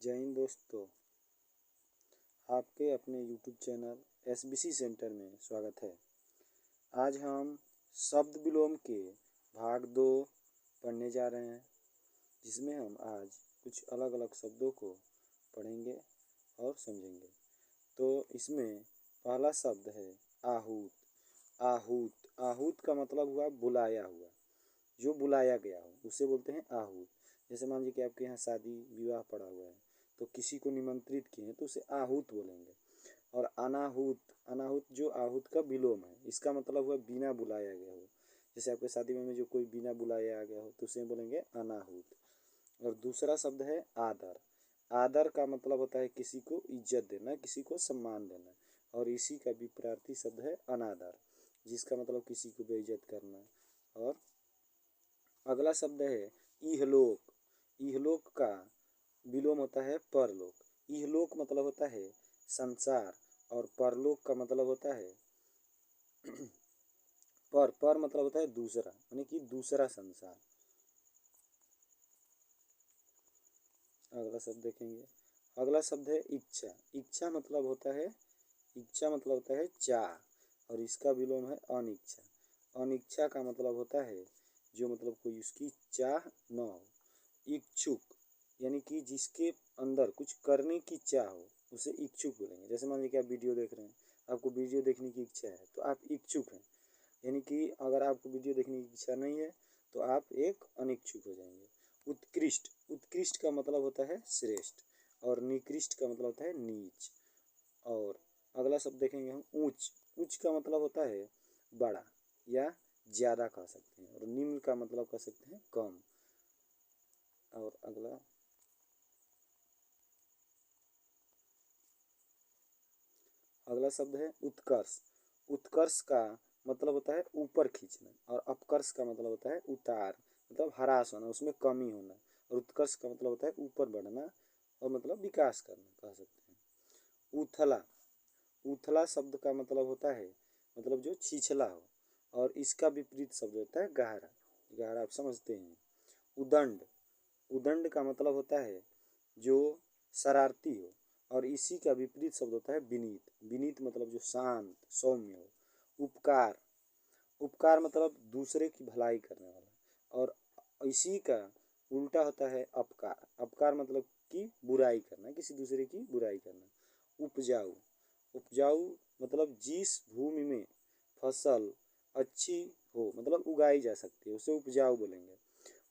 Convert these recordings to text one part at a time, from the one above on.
जय हिंद दोस्तों, आपके अपने YouTube चैनल SBC सेंटर में स्वागत है। आज हम शब्द विलोम के भाग 2 पढ़ने जा रहे हैं, जिसमें हम आज कुछ अलग अलग शब्दों को पढ़ेंगे और समझेंगे। तो इसमें पहला शब्द है आहूत। आहूत आहूत का मतलब हुआ बुलाया हुआ, जो बुलाया गया हो उसे बोलते हैं आहूत। जैसे मान लीजिए कि आपके यहाँ शादी विवाह पड़ा हुआ है, तो किसी को निमंत्रित किए हैं तो उसे आहूत बोलेंगे। और अनाहूत, अनाहूत जो आहूत का विलोम है, इसका मतलब हुआ बिना बुलाया गया हो। जैसे आपके शादी में जो कोई बिना बुलाया आ गया हो तो उसे बोलेंगे अनाहूत। और दूसरा शब्द है आदर। आदर का मतलब होता है किसी को इज्जत देना, किसी को सम्मान देना। और इसी का विपरीत शब्द है अनादर, जिसका मतलब किसी को बेइज्जत करना। और अगला शब्द है इहलोक। इहलोक का विलोम होता है परलोक। इहलोक मतलब होता है संसार, और परलोक का मतलब होता है पर मतलब होता है दूसरा, यानी कि दूसरा संसार। अगला शब्द देखेंगे। अगला शब्द है इच्छा। इच्छा मतलब होता है चाह, और इसका विलोम है अनिच्छा। अनिच्छा का मतलब होता है जो मतलब कोई उसकी चाह न हो। इच्छुक यानी कि जिसके अंदर कुछ करने की चाह हो उसे इच्छुक बोलेंगे। जैसे मान लीजिए कि आप वीडियो देख रहे हैं, आपको वीडियो देखने की इच्छा है तो आप इच्छुक हैं। यानी कि अगर आपको वीडियो देखने की इच्छा नहीं है तो आप एक अनिच्छुक हो जाएंगे। उत्कृष्ट, उत्कृष्ट का मतलब होता है श्रेष्ठ, और निकृष्ट का मतलब होता है नीच। और अगला शब्द देखेंगे हम ऊंच। ऊंच का मतलब होता है बड़ा या ज़्यादा कह सकते हैं, और निम्न का मतलब कह सकते हैं कम। और अगला शब्द है उत्कर्ष। उत्कर्ष का मतलब होता है ऊपर खींचना, और अपकर्ष का मतलब होता है उतार, मतलब ह्रास होना, उसमें कमी होना। और उत्कर्ष का मतलब होता है ऊपर बढ़ना, और मतलब विकास करना कह सकते हैं। उथला, उथला शब्द का मतलब होता है मतलब जो छिछला हो, और इसका विपरीत शब्द होता है गहरा। गहरा आप समझते हैं। उदंड, उदंड का मतलब होता है जो शरारती हो, और इसी का विपरीत शब्द होता है विनीत। विनीत मतलब जो शांत सौम्य हो। उपकार, उपकार मतलब दूसरे की भलाई करने वाला, और इसी का उल्टा होता है अपकार। अपकार मतलब कि बुराई करना, किसी दूसरे की बुराई करना। उपजाऊ, उपजाऊ मतलब जिस भूमि में फसल अच्छी हो, मतलब उगाई जा सकती है, उसे उपजाऊ बोलेंगे।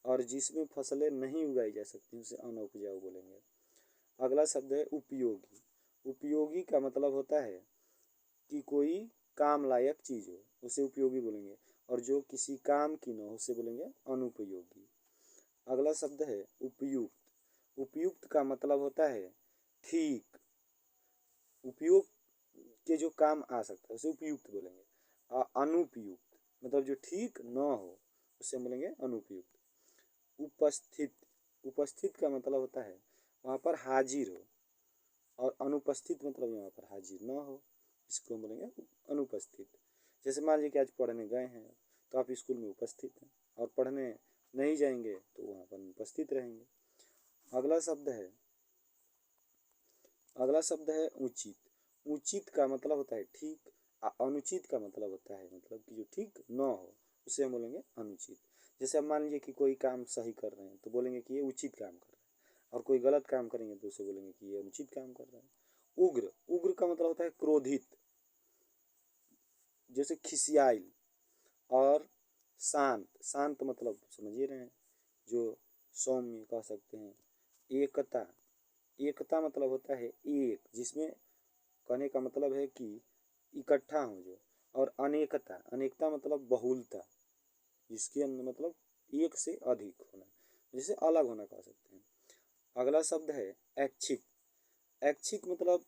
और जिसमें फसलें नहीं उगाई जा सकती उसे अनउपजाऊ बोलेंगे। अगला शब्द है उपयोगी। उपयोगी का मतलब होता है कि कोई काम लायक चीज़ हो उसे उपयोगी बोलेंगे, और जो किसी काम की न हो उसे बोलेंगे अनुपयोगी। अगला शब्द है उपयुक्त। उपयुक्त का मतलब होता है ठीक, उपयोग के जो काम आ सकता है उसे उपयुक्त बोलेंगे। अनुपयुक्त मतलब जो ठीक न हो उसे बोलेंगे अनुपयुक्त। उपस्थित, उपस्थित का मतलब होता है वहाँ पर हाजिर हो, और अनुपस्थित मतलब यहाँ पर हाजिर न हो, इसको हम बोलेंगे अनुपस्थित। जैसे मान लीजिए कि आज पढ़ने गए हैं तो आप स्कूल में उपस्थित हैं, और पढ़ने नहीं जाएंगे तो वहाँ पर अनुपस्थित रहेंगे। अगला शब्द है उचित। उचित का मतलब होता है ठीक, अनुचित का मतलब होता है मतलब कि जो ठीक न हो उसे हम बोलेंगे अनुचित। जैसे अब मान लीजिए कि कोई काम सही कर रहे हैं तो बोलेंगे कि ये उचित काम कर रहे हैं, और कोई गलत काम करेंगे तो उसे बोलेंगे कि ये अनुचित काम कर रहे हैं। उग्र, उग्र का मतलब होता है क्रोधित, जैसे खिसियाइल। और शांत, शांत मतलब समझिए रहे हैं जो सौम्य कह सकते हैं। एकता, एकता मतलब होता है एक, जिसमें कहने का मतलब है कि इकट्ठा हो जो। और अनेकता, अनेकता मतलब बहुलता, जिसके अंदर मतलब एक से अधिक होना, जैसे अलग होना कह सकते हैं। अगला शब्द है ऐच्छिक। ऐच्छिक मतलब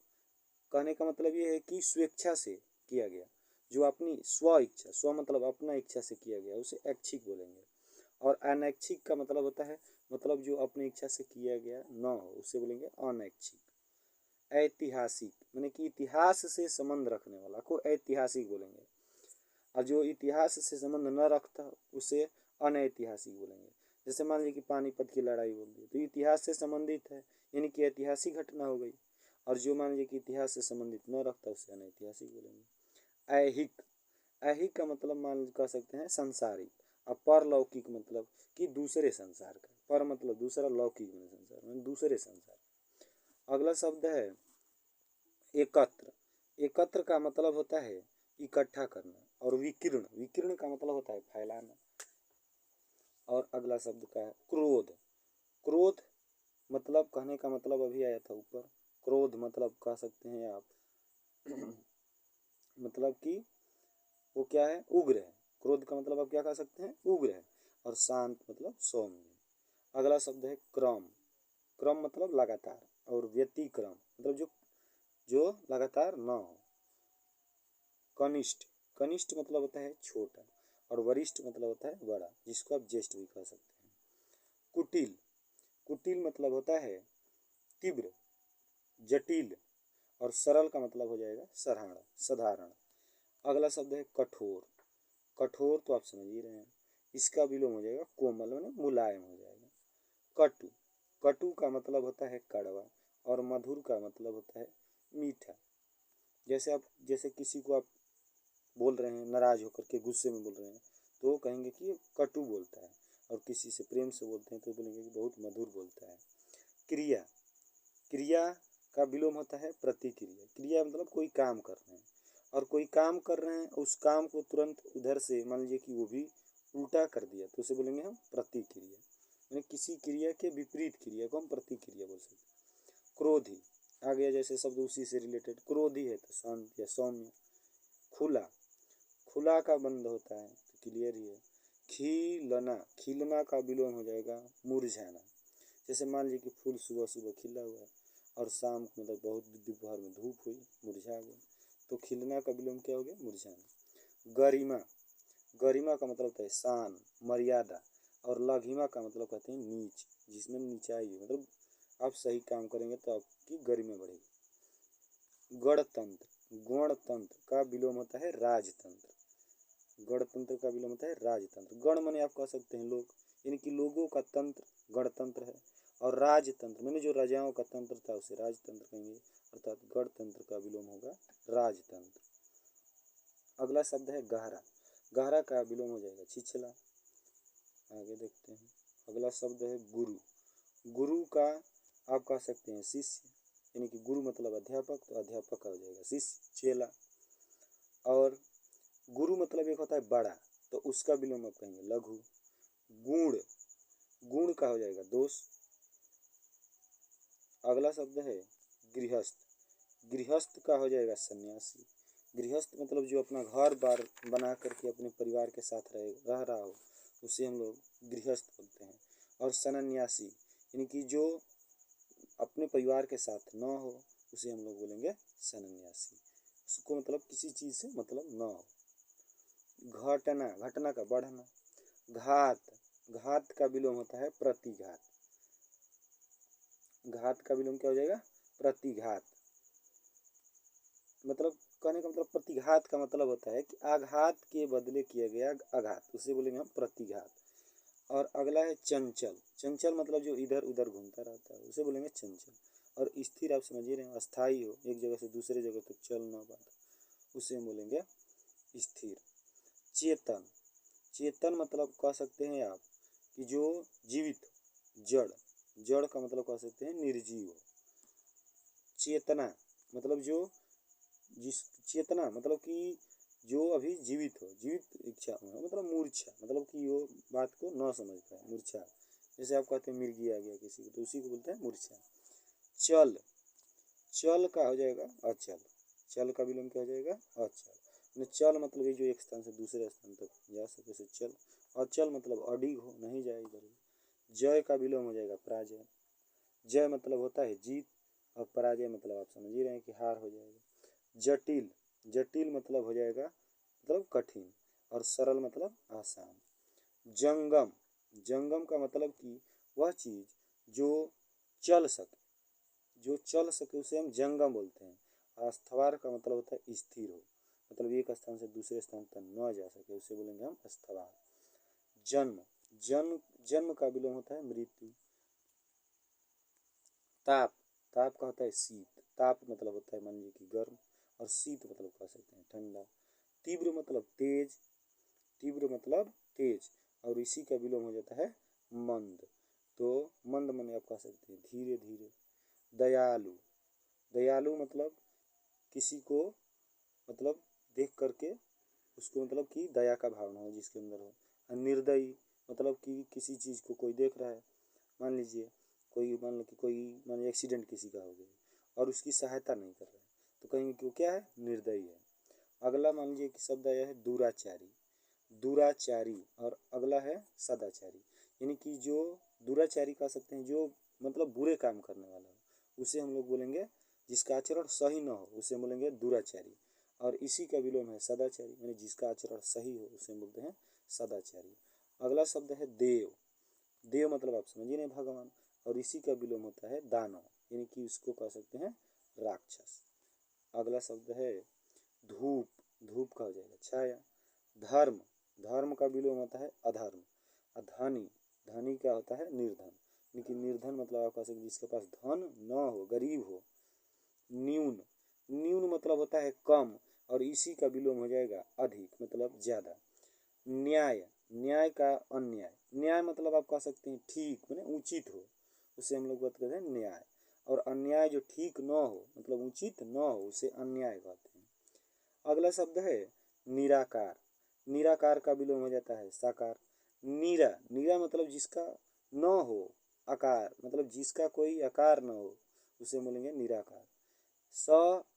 कहने का मतलब ये है कि स्वेच्छा से किया गया, जो अपनी स्व इच्छा, स्व मतलब अपना इच्छा से किया गया उसे ऐच्छिक बोलेंगे। और अनैच्छिक का मतलब होता है मतलब जो अपनी इच्छा से किया गया न हो उसे बोलेंगे अनैच्छिक। ऐतिहासिक माने कि इतिहास से संबंध रखने वाला को ऐतिहासिक बोलेंगे, और जो इतिहास से संबंध न रखता उसे अनैतिहासिक बोलेंगे। जैसे मान लीजिए कि पानीपत की लड़ाई बोल दी तो इतिहास से संबंधित है, यानी कि ऐतिहासिक घटना हो गई। और जो मान लीजिए कि इतिहास से संबंधित न रखता उसे अनैतिहासिक बोलेंगे। ऐहिक, ऐहिक का मतलब मान कह सकते हैं संसारिक, और परलौकिक मतलब कि दूसरे संसार का। पर मतलब दूसरा, लौकिक में संसार में दूसरे संसार। अगला शब्द है एकत्र। एकत्र का मतलब होता है इकट्ठा करना। और विकीर्ण, विकीर्ण का मतलब होता है फैलाना। और अगला शब्द का है क्रोध। क्रोध मतलब कहने का मतलब अभी आया था ऊपर, क्रोध मतलब कह सकते हैं आप मतलब कि वो क्या है, उग्र है। क्रोध का मतलब आप क्या कह सकते हैं, उग्र है। और शांत मतलब सौम्य। अगला शब्द है क्रम। क्रम मतलब लगातार। और व्यतिक्रम मतलब जो जो लगातार ना हो। कनिष्ठ, कनिष्ठ मतलब होता है छोटा। और वरिष्ठ मतलब होता है बड़ा, जिसको आप ज्येष्ठ भी कह सकते हैं। कुटिल, कुटिल मतलब होता है तीव्र, जटिल। और सरल का मतलब हो जाएगा साधारण, साधारण। अगला शब्द है कठोर। कठोर तो आप समझ ही रहे हैं, इसका विलोम हो जाएगा कोमल, यानी मुलायम हो जाएगा। कटु, कटु का मतलब होता है कड़वा। और मधुर का मतलब होता है मीठा। जैसे किसी को आप बोल रहे हैं नाराज होकर के, गुस्से में बोल रहे हैं, तो कहेंगे कि ये कटु बोलता है। और किसी से प्रेम से बोलते हैं तो बोलेंगे कि बहुत मधुर बोलता है। क्रिया, क्रिया का विलोम होता है प्रतिक्रिया। क्रिया मतलब कोई काम कर रहे हैं, और कोई काम कर रहे हैं उस काम को तुरंत उधर से मान लीजिए कि वो भी उल्टा कर दिया तो उसे बोलेंगे हम प्रतिक्रिया। यानी किसी क्रिया के विपरीत क्रिया को हम प्रतिक्रिया बोल सकते हैं। क्रोधी आ गया जैसे शब्द उसी से रिलेटेड, क्रोधी है तो शांत या सौम्य। खुला, खुला का बंद होता है तो क्लियर ही है। खिलना, खिलना का विलोम हो जाएगा मुरझाना। जैसे मान लीजिए कि फूल सुबह सुबह खिला हुआ है और शाम को मतलब बहुत दोपहर में धूप हुई, मुरझा गया, तो खिलना का विलोम क्या हो गया, मुरझाना। गरिमा, गरिमा का मतलब होता है शान, मर्यादा। और लघिमा का मतलब कहते हैं नीच, जिसमें नीचाई है, मतलब आप सही काम करेंगे तो आपकी गरिमा बढ़ेगी। गणतंत्र, गणतंत्र का विलोम होता है राजतंत्र। गणतंत्र का विलोम होता है राजतंत्र। गण माने आप कह सकते हैं लोग, यानी कि लोगों का तंत्र गणतंत्र है। और राजतंत्र मैंने जो राजाओं का तंत्र था उसे राजतंत्र कहेंगे, अर्थात गणतंत्र का विलोम होगा राजतंत्र। अगला शब्द है गहरा। गहरा का विलोम हो जाएगा छिछला। आगे देखते हैं। अगला शब्द है गुरु। गुरु का आप कह सकते हैं शिष्य, यानी कि गुरु मतलब अध्यापक, तो अध्यापक का हो जाएगा शिष्य, चेला। और गुरु मतलब एक होता है बड़ा, तो उसका विलोम आप कहेंगे लघु। गुण, गुण का हो जाएगा दोष। अगला शब्द है गृहस्थ। गृहस्थ का हो जाएगा सन्यासी। गृहस्थ मतलब जो अपना घर बार बना करके अपने परिवार के साथ रह रहा हो उसे हम लोग गृहस्थ बोलते हैं। और सन्यासी यानी कि जो अपने परिवार के साथ न हो उसे हम लोग बोलेंगे सन्यासी। उसको मतलब किसी चीज़ से मतलब न हो। घटना, घटना का बढ़ना। घात, घात का विलोम होता है प्रतिघात। घात का विलोम क्या हो जाएगा, प्रतिघात। मतलब कहने का मतलब प्रतिघात का मतलब होता है कि आघात के बदले किया गया आघात, उसे बोलेंगे हम प्रतिघात। और अगला है चंचल। चंचल मतलब जो इधर उधर घूमता रहता है उसे बोलेंगे चंचल। और स्थिर आप समझिए रहे हैं, अस्थाई हो, एक जगह से दूसरे जगह तक चल ना पाता, उसे हम बोलेंगे स्थिर। चेतन, चेतन मतलब कह सकते हैं आप कि जो जीवित, जड़, जड़ का मतलब कह सकते हैं निर्जीव। चेतना मतलब जो जिस, चेतना मतलब कि जो अभी जीवित हो, जीवित इच्छा हो, मतलब मूर्छा मतलब कि वो बात को न समझ पाए, मूर्छा। जैसे आप कहते हैं मिर्गी आ गया किसी को तो उसी को बोलते हैं मूर्छा। चल, चल का हो जाएगा अचल। चल का विलोम क्या हो जाएगा, अचल। चल मतलब ये जो एक स्थान से दूसरे स्थान तक जा सके उसे चल। अचल मतलब अडिग हो, नहीं जाए इधर। जय का विलोम हो जाएगा पराजय। जय मतलब होता है जीत, और पराजय मतलब आप समझ ही रहे हैं कि हार हो जाएगा। जटिल, जटिल मतलब हो जाएगा मतलब कठिन। और सरल मतलब आसान। जंगम, जंगम का मतलब कि वह चीज़ जो चल सके, जो चल सके उसे हम जंगम बोलते हैं। अस्थवार का मतलब होता है स्थिर हो, मतलब एक स्थान से दूसरे स्थान तक न जा सके उसे बोलेंगे हम अस्थवार। जन्म, जन्म जन्म का विलोम होता है मृत्यु। ताप ताप का होता है शीत। ताप मतलब होता है मान लीजिए कि गर्म, और शीत मतलब कह सकते हैं ठंडा। तीव्र मतलब तेज, तीव्र मतलब तेज, और इसी का विलोम हो जाता है मंद। तो मंद माने आप कह सकते हैं धीरे धीरे। दयालु दयालु मतलब किसी को मतलब देख करके उसको मतलब कि दया का भावना हो जिसके अंदर हो। और निर्दयी मतलब कि किसी चीज़ को कोई देख रहा है, मान लीजिए कोई मान लो कि कोई मान लीजिए एक्सीडेंट किसी का हो गया और उसकी सहायता नहीं कर रहा है तो कहेंगे कि वो क्या है, निर्दयी है। अगला मान लीजिए कि शब्द आया है दुराचारी। दुराचारी और अगला है सदाचारी, यानी कि जो दुराचारी कह सकते हैं जो मतलब बुरे काम करने वाला हो उसे हम लोग बोलेंगे, जिसका आचरण सही न हो उसे बोलेंगे दुराचारी। और इसी का विलोम है सदाचारी, यानी जिसका आचरण सही हो उसे बोलते हैं सदाचारी। अगला शब्द है देव। देव मतलब आप समझिए नहीं भगवान, और इसी का विलोम होता है दानव, यानी कि उसको कह सकते हैं राक्षस। अगला शब्द है धूप। धूप का हो जाएगा छाया। धर्म धर्म का विलोम होता है अधर्म। और धनी धनी का होता है निर्धन, लेकिन निर्धन मतलब आप कह सकते जिसके पास धन न हो, गरीब हो। न्यून न्यून मतलब होता है कम, और इसी का विलोम हो जाएगा अधिक मतलब ज्यादा। न्याय न्याय का अन्याय। न्याय मतलब आप कह सकते हैं ठीक माने उचित हो, उसे हम लोग बात करते हैं न्याय। और अन्याय जो ठीक न हो मतलब उचित न हो उसे अन्याय कहते हैं। अगला शब्द है निराकार। निराकार का विलोम हो जाता है साकार। नीरा नीरा मतलब जिसका न हो आकार, मतलब जिसका कोई आकार न हो उसे बोलेंगे निराकार। स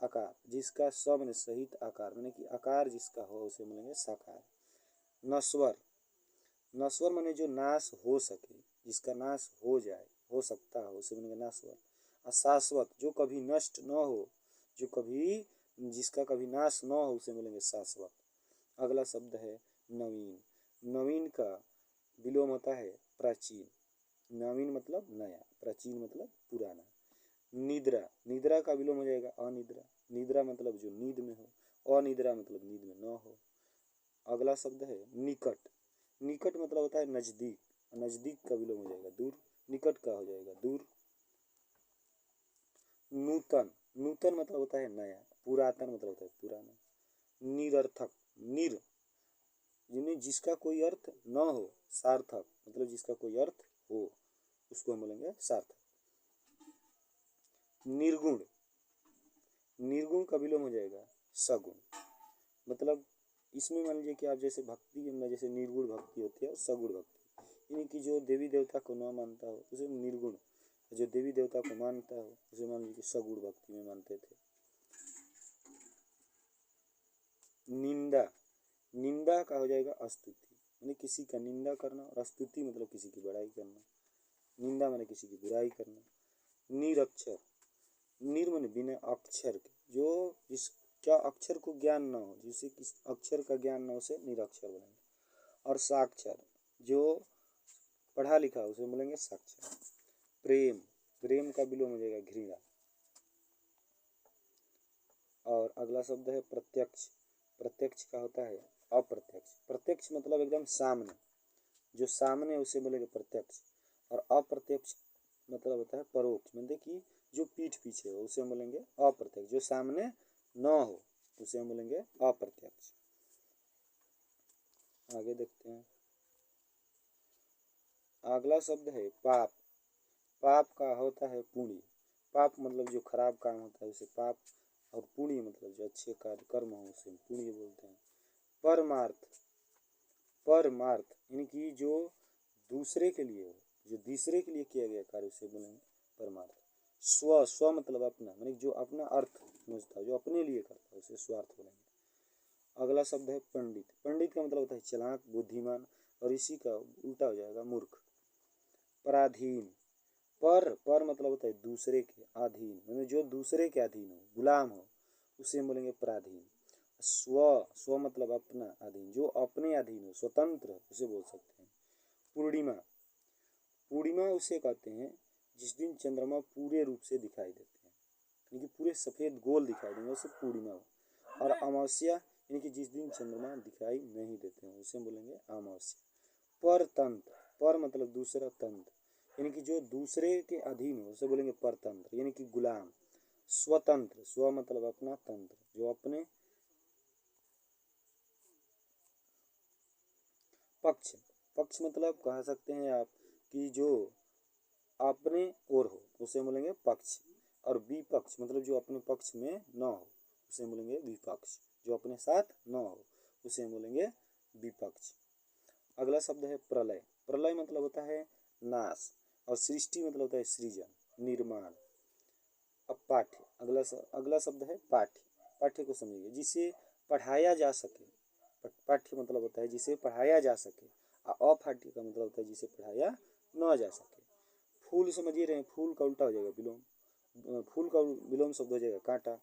आकार जिसका स माने सहित आकार माने कि आकार जिसका हो उसे बोलेंगे साकार। नश्वर नश्वर माने जो नाश हो सके, जिसका नाश हो जाए, हो सकता हो उसे बोलेंगे नश्वर। और शाश्वत जो कभी नष्ट न हो, जो कभी जिसका कभी नाश न हो उसे बोलेंगे शाश्वत। अगला शब्द है नवीन। नवीन का विलोम होता है प्राचीन। नवीन मतलब नया, प्राचीन मतलब पुराना। निद्रा निद्रा का विलोम हो जाएगा अनिद्रा। निद्रा मतलब जो नींद में हो, अनिद्रा मतलब नींद में न हो। अगला शब्द है निकट। निकट मतलब होता है नजदीक, नजदीक का विलोम हो जाएगा दूर, निकट का हो जाएगा दूर। नूतन नूतन मतलब होता है नया, पुरातन मतलब होता है पुराना। निरर्थक निर यानी जिसका कोई अर्थ न हो, सार्थक मतलब जिसका कोई अर्थ हो उसको हम बोलेंगे सार्थक। निर्गुण निर्गुण का विलोम हो जाएगा सगुण, मतलब इसमें मान लीजिए कि आप जैसे भक्ति में जैसे निर्गुण भक्ति होती है और सगुण भक्ति, यानी कि जो देवी देवता को न मानता हो उसे निर्गुण, जो देवी देवता को मानता हो उसे मान लीजिए कि सगुण भक्ति में मानते थे। निंदा निंदा का हो जाएगा स्तुति, यानी किसी का निंदा करना, और स्तुति मतलब किसी की बड़ाई करना। निंदा माने किसी की बुराई करना। निरक्षर निर माने बिना अक्षर के, जो जिसका अक्षर को ज्ञान न हो, जिसे किस अक्षर का ज्ञान न हो उसे निरक्षर बोलेंगे। और साक्षर जो पढ़ा लिखा उसे बोलेंगे साक्षर। प्रेम प्रेम का विलोम हो जाएगा घृणा। और अगला शब्द है प्रत्यक्ष। प्रत्यक्ष का होता है अप्रत्यक्ष। प्रत्यक्ष मतलब एकदम सामने, जो सामने उसे बोलेंगे प्रत्यक्ष। और अप्रत्यक्ष मतलब होता है परोक्ष, मतलब कि जो पीठ पीछे हो उसे हम बोलेंगे अप्रत्यक्ष। जो सामने न हो उसे हम बोलेंगे अप्रत्यक्ष। आगे देखते हैं। अगला शब्द है पाप। पाप का होता है पुण्य। पाप मतलब जो खराब काम होता है उसे पाप, और पुण्य मतलब जो अच्छे कार्य कर्म हो उसे पुण्य बोलते हैं। परमार्थ परमार्थ यानी कि जो दूसरे के लिए हो, जो दूसरे के लिए किया गया कार्य उसे बोलेंगे परमार्थ। स्व स्व मतलब अपना, माने जो अपना अर्थ समझता है, जो अपने लिए करता है उसे स्वार्थ बोलेंगे। अगला शब्द है पंडित। पंडित का मतलब होता है चालाक बुद्धिमान, और इसी का उल्टा हो जाएगा मूर्ख। पराधीन पर मतलब होता है दूसरे के अधीन, माने जो दूसरे के अधीन हो, गुलाम हो उसे हम बोलेंगे पराधीन। स्व स्व मतलब अपना, अधीन जो अपने अधीन हो, स्वतंत्र उसे बोल सकते हैं। पूर्णिमा पूर्णिमा उसे कहते हैं जिस दिन चंद्रमा पूरे रूप से दिखाई देते हैं, यानी कि पूरे सफेद गोल दिखाई देंगे उसे पूर्णिमा हो। और अमावस्या यानी कि जिस दिन चंद्रमा दिखाई नहीं देते हैं उसे बोलेंगे अमावस्या। परतंत्र पर मतलब दूसरा, तंत्र यानी कि जो दूसरे के अधीन हो उसे बोलेंगे परतंत्र यानी कि गुलाम। स्वतंत्र, स्व मतलब अपना, तंत्र जो अपने। पक्ष, पक्ष मतलब कह सकते हैं आप कि जो अपने ओर हो उसे बोलेंगे पक्ष। और विपक्ष मतलब जो अपने पक्ष में न हो उसे बोलेंगे विपक्ष। जो अपने साथ न हो उसे बोलेंगे विपक्ष। अगला शब्द है प्रलय। प्रलय मतलब होता है नाश, और सृष्टि मतलब होता है सृजन, निर्माण। अब पाठ्य, अगला शब्द है पाठ्य। पाठ्य को समझिए, जिसे पढ़ाया जा सके। पाठ्य मतलब होता है जिसे पढ़ाया जा सके, और अपाठ्य का मतलब होता है जिसे पढ़ाया न जा सके। फूल समझिए रहे हैं, फूल का उल्टा हो जाएगा विलोम। फूल का विलोम शब्द हो जाएगा कांटा।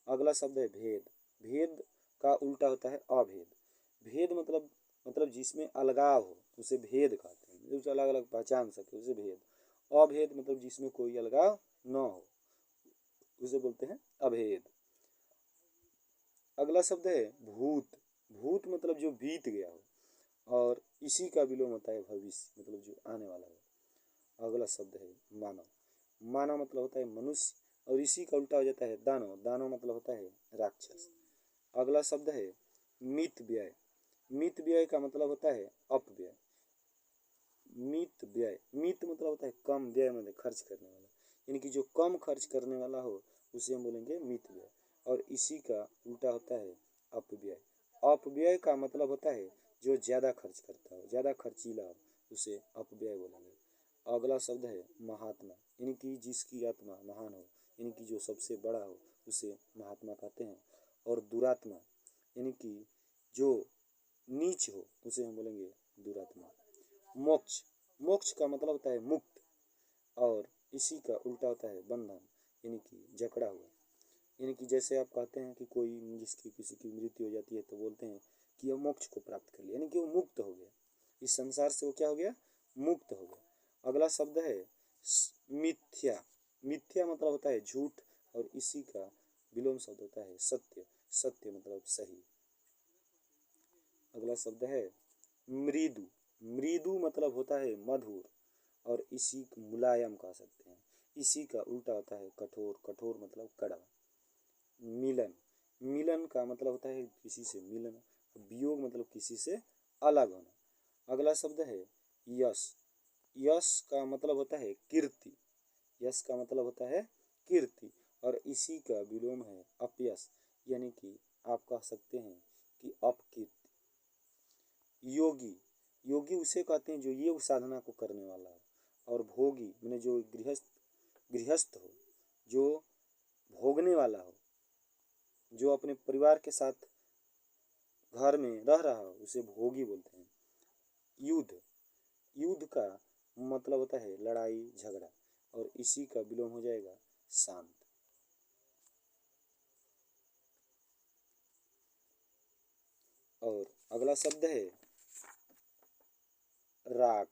अगला शब्द है भेद। भेद का उल्टा होता है अभेद। भेद मतलब जिसमें अलगाव हो उसे भेद कहते हैं, जो अलग अलग पहचान सके उसे भेद। अभेद मतलब जिसमें कोई अलगाव न हो उसे बोलते हैं अभेद। अगला शब्द है भूत। भूत मतलब जो बीत गया हो, और इसी का विलोम होता है भविष्य मतलब जो आने वाला हो। अगला शब्द है मानव। मानव मतलब होता है मनुष्य, और इसी का उल्टा हो जाता है दानव। दानव मतलब होता है राक्षस। अगला शब्द है मित व्यय। मित व्यय का मतलब होता है अपव्यय। मित व्यय, मित मतलब होता है कम, व्यय मतलब खर्च करने वाला, यानी कि जो कम खर्च करने वाला हो उसे हम बोलेंगे मित व्यय, और इसी का उल्टा होता है अपव्यय। अपव्यय का मतलब होता है जो ज़्यादा खर्च करता हो, ज़्यादा खर्चीला हो उसे अपव्यय बोलेंगे। अगला शब्द है महात्मा, यानी कि जिसकी आत्मा महान हो, यानी कि जो सबसे बड़ा हो उसे महात्मा कहते हैं। और दुरात्मा यानी कि जो नीच हो उसे हम बोलेंगे दुरात्मा। मोक्ष, मोक्ष का मतलब होता है मुक्त, और इसी का उल्टा होता है बंधन, यानी कि जकड़ा हुआ। यानी कि जैसे आप कहते हैं कि कोई जिसकी किसी की मृत्यु हो जाती है तो बोलते हैं कि यह मोक्ष को प्राप्त कर लिया, यानी कि वो मुक्त हो गया, इस संसार से वो क्या हो गया, मुक्त हो गया। अगला शब्द है मिथ्या। मिथ्या मतलब होता है झूठ, और इसी का विलोम शब्द होता है सत्य। सत्य मतलब सही। अगला शब्द है मृदु। मृदु मतलब होता है मधुर, और इसी को मुलायम कह सकते हैं। इसी का उल्टा होता है कठोर। कठोर मतलब कड़ा। मिलन, मिलन का मतलब होता है किसी से मिलना। वियोग मतलब किसी से अलग होना। अगला शब्द है यश। यश का मतलब होता है कीर्ति। यश का मतलब होता है कीर्ति, और इसी का विलोम है अपयश, यानी कि आप कह सकते हैं कि अपकीर्ति। योगी, योगी उसे कहते हैं जो योग साधना को करने वाला है। और भोगी मैंने जो गृहस्थ हो, जो भोगने वाला हो, जो अपने परिवार के साथ घर में रह रहा हो उसे भोगी बोलते हैं। युद्ध, युद्ध का मतलब होता है लड़ाई झगड़ा, और इसी का विलोम हो जाएगा शांत। और अगला शब्द है राग।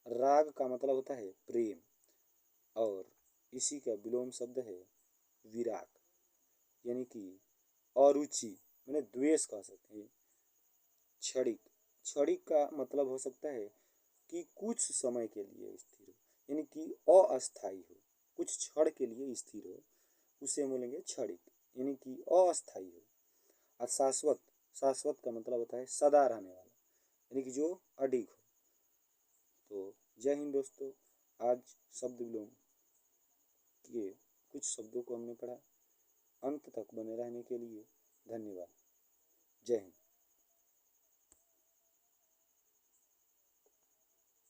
राग का मतलब होता है प्रेम, और इसी का विलोम शब्द है विराग, यानी कि अरुचि मैंने द्वेष कह सकते हैं। क्षणिक, क्षणिक का मतलब हो सकता है कि कुछ समय के लिए स्थिर हो, यानी कि अस्थायी हो, कुछ क्षण के लिए स्थिर हो उसे बोलेंगे क्षणिक, यानी कि अस्थायी हो। और शाश्वत, शाश्वत का मतलब होता है सदा रहने वाला, यानी कि जो अडिग हो। तो जय हिंद दोस्तों, आज शब्द विलोम के कुछ शब्दों को हमने पढ़ा। अंत तक बने रहने के लिए धन्यवाद। जय हिंद।